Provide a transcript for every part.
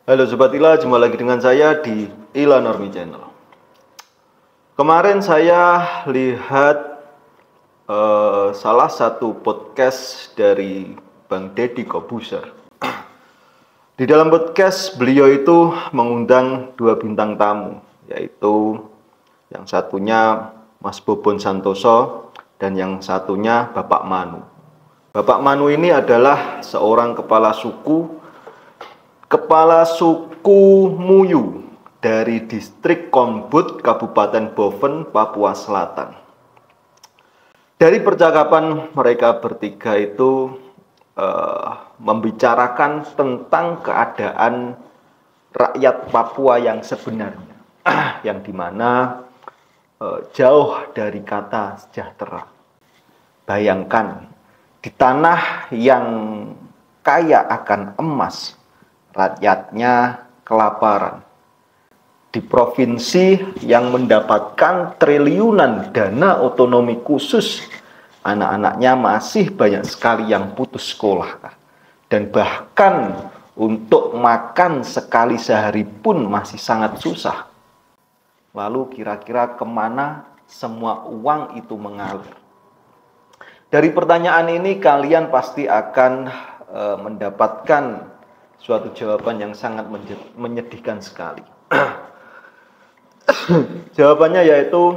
Halo Sobat Ila, jumpa lagi dengan saya di Ila Normi Channel. Kemarin saya lihat salah satu podcast dari Bang Deddy Corbuzier. Di dalam podcast beliau itu mengundang dua bintang tamu, yaitu yang satunya Mas Bobon Santoso dan yang satunya Bapak Manu. Bapak Manu ini adalah seorang kepala suku Muyu dari distrik Konbut, Kabupaten Boven, Papua Selatan. Dari percakapan mereka bertiga itu membicarakan tentang keadaan rakyat Papua yang sebenarnya, yang dimana jauh dari kata sejahtera. Bayangkan di tanah yang kaya akan emas, rakyatnya kelaparan. Di provinsi yang mendapatkan triliunan dana otonomi khusus, anak-anaknya masih banyak sekali yang putus sekolah. Dan bahkan untuk makan sekali sehari pun masih sangat susah. Lalu kira-kira kemana semua uang itu mengalir? Dari pertanyaan ini kalian pasti akan mendapatkan suatu jawaban yang sangat menyedihkan sekali. Jawabannya yaitu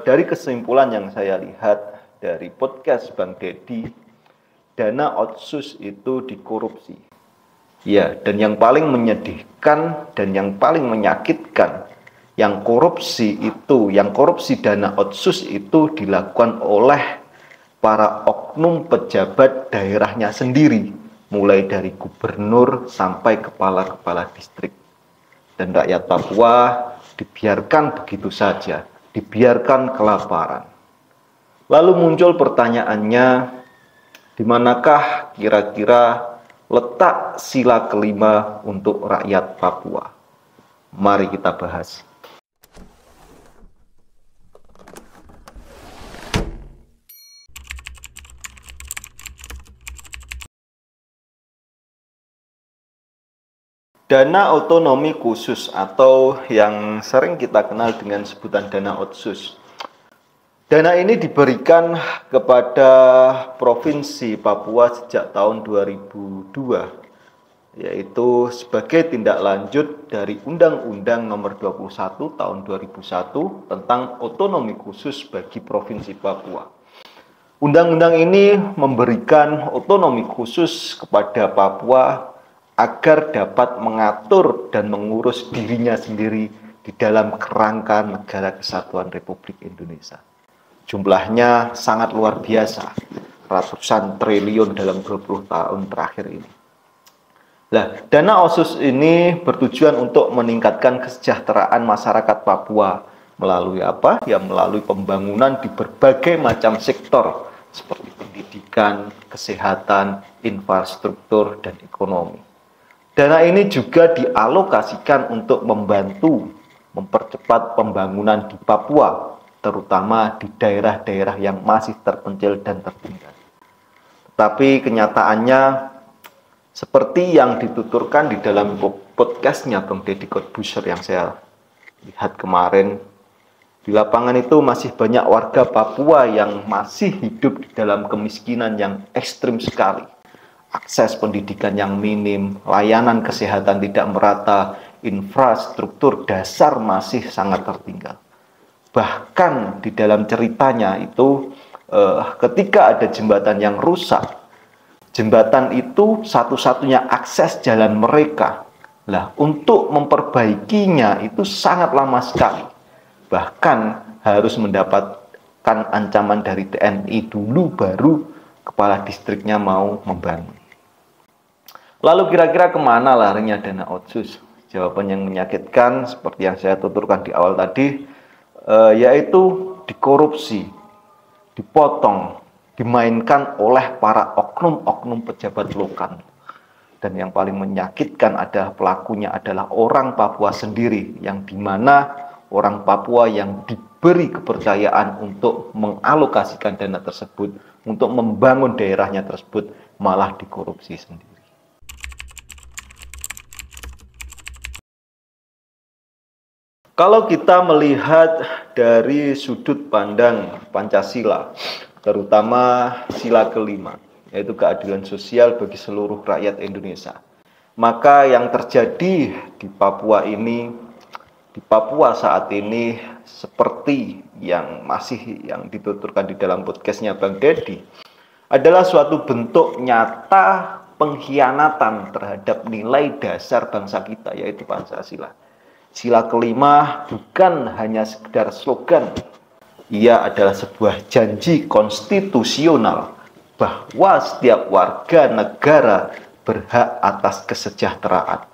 dari kesimpulan yang saya lihat dari podcast Bang Deddy, dana otsus itu dikorupsi. Ya, dan yang paling menyedihkan dan yang paling menyakitkan, yang korupsi dana otsus itu dilakukan oleh para oknum pejabat daerahnya sendiri, mulai dari gubernur sampai kepala-kepala distrik. Dan rakyat Papua dibiarkan begitu saja, dibiarkan kelaparan. Lalu muncul pertanyaannya, di manakah kira-kira letak sila kelima untuk rakyat Papua? Mari kita bahas. Dana otonomi khusus atau yang sering kita kenal dengan sebutan dana otsus. Dana ini diberikan kepada Provinsi Papua sejak tahun 2002, yaitu sebagai tindak lanjut dari Undang-Undang Nomor 21 Tahun 2001 tentang otonomi khusus bagi Provinsi Papua. Undang-undang ini memberikan otonomi khusus kepada Papua agar dapat mengatur dan mengurus dirinya sendiri di dalam kerangka Negara Kesatuan Republik Indonesia. Jumlahnya sangat luar biasa, ratusan triliun dalam 20 tahun terakhir ini. Nah, dana otsus ini bertujuan untuk meningkatkan kesejahteraan masyarakat Papua melalui apa? Ya, melalui pembangunan di berbagai macam sektor seperti pendidikan, kesehatan, infrastruktur, dan ekonomi. Dana ini juga dialokasikan untuk membantu mempercepat pembangunan di Papua, terutama di daerah-daerah yang masih terpencil dan tertinggal. Tetapi kenyataannya, seperti yang dituturkan di dalam podcastnya Bang Deddy Corbuzier yang saya lihat kemarin, di lapangan itu masih banyak warga Papua yang masih hidup di dalam kemiskinan yang ekstrim sekali. Akses pendidikan yang minim, layanan kesehatan tidak merata, infrastruktur dasar masih sangat tertinggal. Bahkan di dalam ceritanya itu ketika ada jembatan yang rusak, jembatan itu satu-satunya akses jalan mereka. Lah, untuk memperbaikinya itu sangat lama sekali. Bahkan harus mendapatkan ancaman dari TNI dulu baru kepala distriknya mau membangun. Lalu kira-kira kemana larinya dana otsus? Jawaban yang menyakitkan seperti yang saya tuturkan di awal tadi, yaitu dikorupsi, dipotong, dimainkan oleh para oknum-oknum pejabat lokal. Dan yang paling menyakitkan adalah pelakunya adalah orang Papua sendiri, yang dimana orang Papua yang diberi kepercayaan untuk mengalokasikan dana tersebut, untuk membangun daerahnya tersebut, malah dikorupsi sendiri. Kalau kita melihat dari sudut pandang Pancasila, terutama sila kelima, yaitu keadilan sosial bagi seluruh rakyat Indonesia, maka yang terjadi di Papua saat ini seperti yang dituturkan di dalam podcastnya Bang Deddy, adalah suatu bentuk nyata pengkhianatan terhadap nilai dasar bangsa kita, yaitu Pancasila. Sila kelima bukan hanya sekedar slogan, ia adalah sebuah janji konstitusional bahwa setiap warga negara berhak atas kesejahteraan,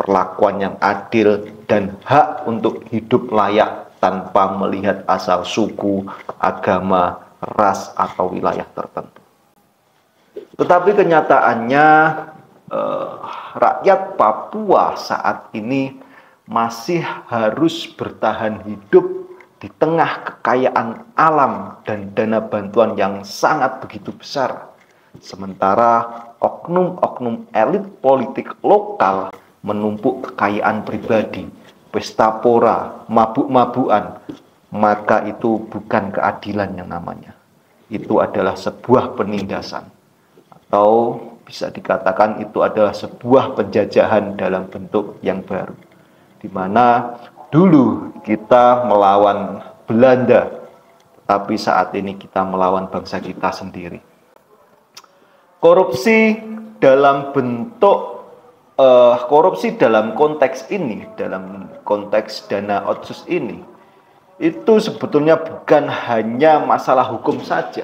perlakuan yang adil, dan hak untuk hidup layak tanpa melihat asal suku, agama, ras, atau wilayah tertentu. Tetapi kenyataannya rakyat Papua saat ini masih harus bertahan hidup di tengah kekayaan alam dan dana bantuan yang sangat begitu besar. Sementara oknum-oknum elit politik lokal menumpuk kekayaan pribadi, pesta pora, mabuk-mabukan, maka itu bukan keadilan yang namanya. Itu adalah sebuah penindasan. Atau bisa dikatakan itu adalah sebuah penjajahan dalam bentuk yang baru, di mana dulu kita melawan Belanda, tapi saat ini kita melawan bangsa kita sendiri. Korupsi dalam konteks ini, dalam konteks dana otsus ini, itu sebetulnya bukan hanya masalah hukum saja,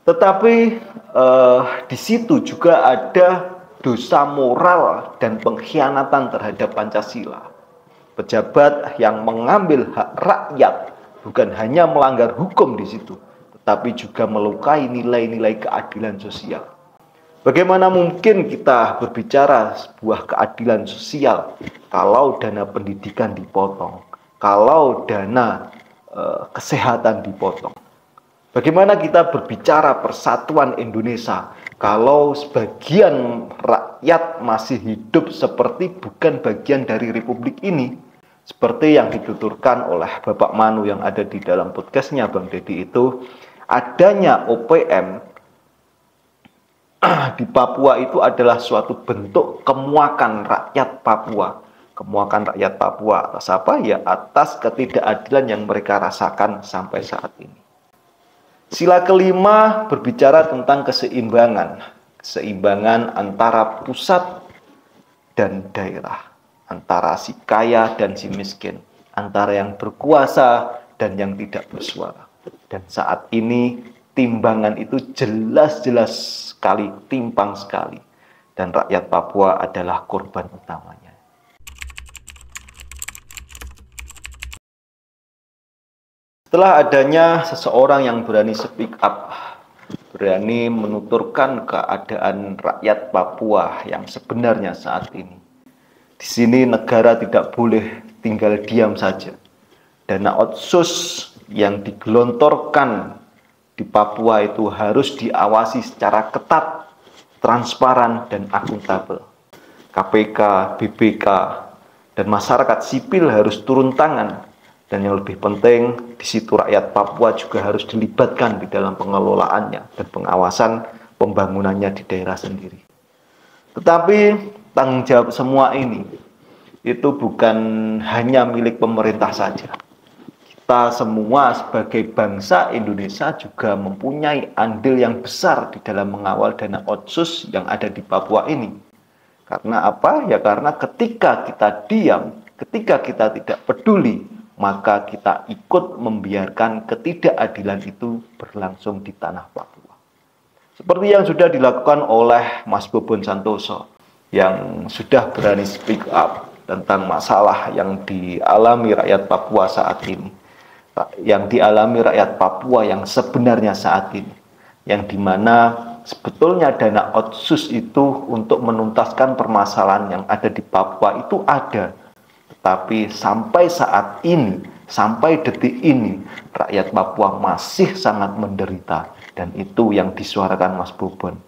tetapi di situ juga ada dosa moral dan pengkhianatan terhadap Pancasila. Pejabat yang mengambil hak rakyat bukan hanya melanggar hukum di situ, tetapi juga melukai nilai-nilai keadilan sosial. Bagaimana mungkin kita berbicara sebuah keadilan sosial kalau dana pendidikan dipotong, kalau dana kesehatan dipotong? Bagaimana kita berbicara persatuan Indonesia kalau sebagian rakyat masih hidup seperti bukan bagian dari republik ini? Seperti yang dituturkan oleh Bapak Manu yang ada di dalam podcastnya Bang Deddy itu, adanya OPM di Papua itu adalah suatu bentuk kemuakan rakyat Papua. Kemuakan rakyat Papua atas apa? Ya atas ketidakadilan yang mereka rasakan sampai saat ini. Sila kelima berbicara tentang keseimbangan. Keseimbangan antara pusat dan daerah, antara si kaya dan si miskin, antara yang berkuasa dan yang tidak bersuara. Dan saat ini timbangan itu jelas-jelas sekali, timpang sekali. Dan rakyat Papua adalah korban utamanya. Setelah adanya seseorang yang berani speak up, berani menuturkan keadaan rakyat Papua yang sebenarnya saat ini. Di sini negara tidak boleh tinggal diam saja. Dana otsus yang digelontorkan di Papua itu harus diawasi secara ketat, transparan, dan akuntabel. KPK, BPK, dan masyarakat sipil harus turun tangan. Dan yang lebih penting, di situ rakyat Papua juga harus dilibatkan di dalam pengelolaannya dan pengawasan pembangunannya di daerah sendiri. Tetapi tanggung jawab semua ini itu bukan hanya milik pemerintah saja. Kita semua sebagai bangsa Indonesia juga mempunyai andil yang besar di dalam mengawal dana otsus yang ada di Papua ini. Karena apa? Ya karena ketika kita diam, ketika kita tidak peduli, maka kita ikut membiarkan ketidakadilan itu berlangsung di tanah Papua. Seperti yang sudah dilakukan oleh Mas Bobon Santoso, yang sudah berani speak up tentang masalah yang dialami rakyat Papua saat ini. Yang dialami rakyat Papua yang sebenarnya saat ini. Yang dimana sebetulnya dana otsus itu untuk menuntaskan permasalahan yang ada di Papua itu ada. Tapi sampai saat ini, sampai detik ini, rakyat Papua masih sangat menderita. Dan itu yang disuarakan Mas Bobon.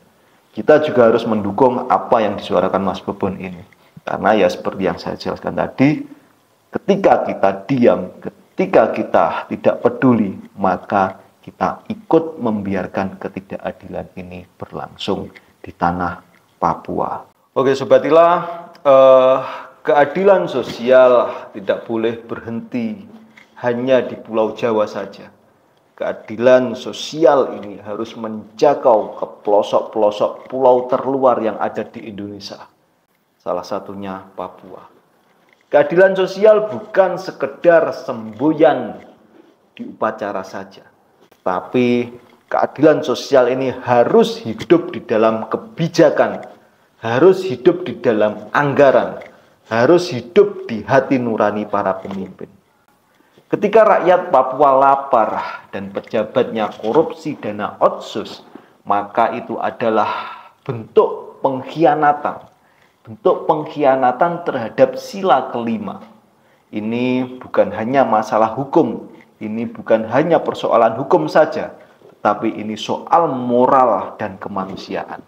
Kita juga harus mendukung apa yang disuarakan Mas Bobon ini. Karena ya seperti yang saya jelaskan tadi, Ketika kita diam, ketika kita tidak peduli, maka kita ikut membiarkan ketidakadilan ini berlangsung di tanah Papua. Oke Sobat Ila, keadilan sosial tidak boleh berhenti hanya di Pulau Jawa saja. Keadilan sosial ini harus menjangkau ke pelosok-pelosok pulau terluar yang ada di Indonesia. Salah satunya Papua. Keadilan sosial bukan sekedar semboyan di upacara saja. Tapi keadilan sosial ini harus hidup di dalam kebijakan, harus hidup di dalam anggaran, harus hidup di hati nurani para pemimpin. Ketika rakyat Papua lapar dan pejabatnya korupsi dana otsus, maka itu adalah bentuk pengkhianatan. Bentuk pengkhianatan terhadap sila kelima. Ini bukan hanya masalah hukum, ini bukan hanya persoalan hukum saja, tetapi ini soal moral dan kemanusiaan.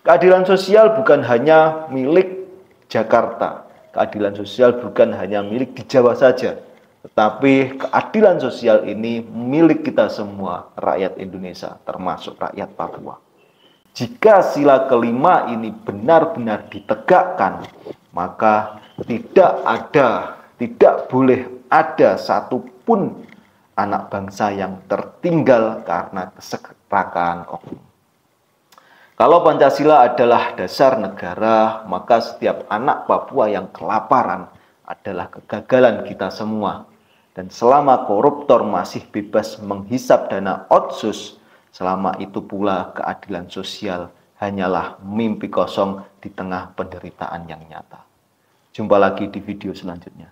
Keadilan sosial bukan hanya milik Jakarta, keadilan sosial bukan hanya milik di Jawa saja, tetapi keadilan sosial ini milik kita semua, rakyat Indonesia, termasuk rakyat Papua. Jika sila kelima ini benar-benar ditegakkan, maka tidak boleh ada satupun anak bangsa yang tertinggal karena keserakahan oknum. Kalau Pancasila adalah dasar negara, maka setiap anak Papua yang kelaparan adalah kegagalan kita semua. Dan selama koruptor masih bebas menghisap dana otsus, selama itu pula keadilan sosial hanyalah mimpi kosong di tengah penderitaan yang nyata. Jumpa lagi di video selanjutnya.